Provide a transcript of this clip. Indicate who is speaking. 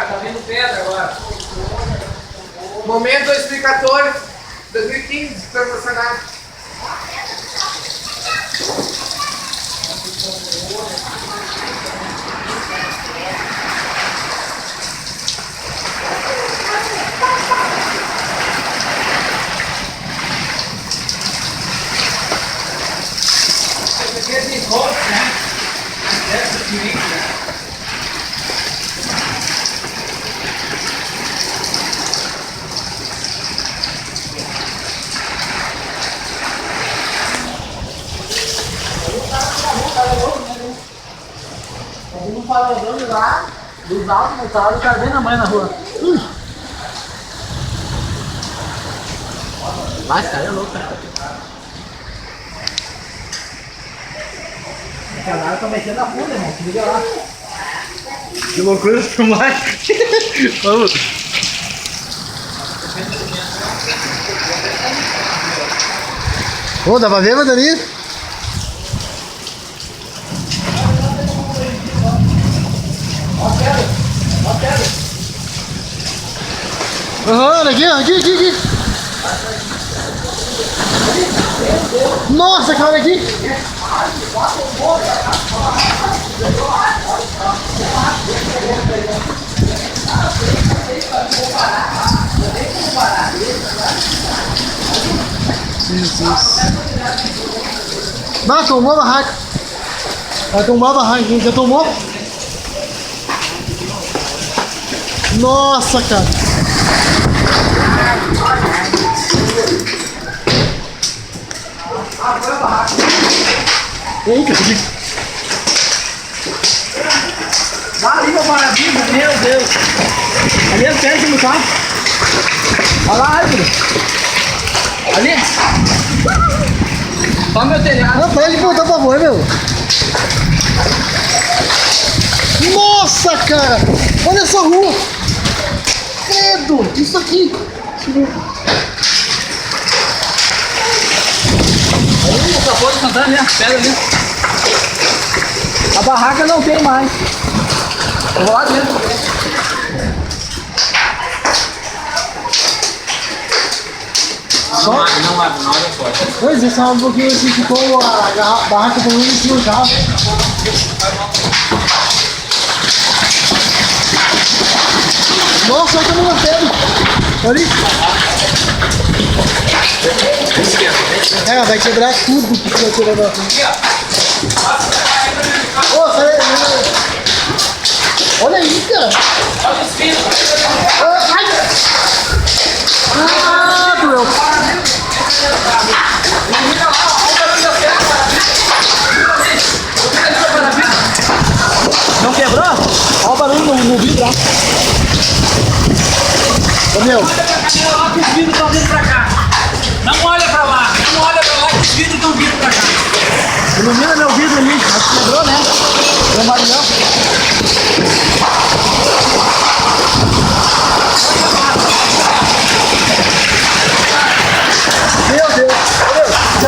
Speaker 1: cara, tá vindo pedra agora.
Speaker 2: Momento 2014, 2015, promocionado.
Speaker 1: Esse aqui é de rosto, né? Essa direita, né?
Speaker 3: Tem um paredão lá, dos altos montados, o cara vem na mãe na rua. Vai, cara, é louco, cara. O canal tá mexendo na funda, irmão. Se liga lá.
Speaker 4: Que loucura filmar. Vamos. Ô, dá pra ver, Madani?
Speaker 3: Ó, pega.
Speaker 4: Aham, aqui. Nossa, cara, aqui. Jesus. Vai, tomou a barraca. Vai tomar a barraca, já tomou? Nossa, cara. Eita,
Speaker 3: Vai ali pra maravilha, meu Deus. Ali é péssimo, tá? Olha lá, árvore. Ali. Olha meu telhado.
Speaker 4: não, para de botar pra fora, meu. Nossa, cara. Olha essa rua. Credo, isso aqui.
Speaker 3: Ali, o capô de cantando ali, a pedra ali. A barraca não tem mais. Eu vou lá dentro.
Speaker 1: Não abre, não abre a porta.
Speaker 4: Pois é, só um pouquinho assim, ficou a barraca pelo menos em cima do carro. Nossa, olha como ela pega. Olha isso. É, vai quebrar tudo que você vai tirar da frente. Ô, sai aí. Olha aí, cara.
Speaker 1: Olha os fios.
Speaker 4: Ai. Ah, doeu.
Speaker 3: Não quebrou? Olha o barulho no vidro, ó.
Speaker 4: Ô, meu.
Speaker 1: Olha que os vidros estão vindo pra cá. Não olha pra lá que os vidros estão vindo pra cá.
Speaker 3: Ilumina meu vidro ali. Acho que quebrou, né? Deu um barulhão.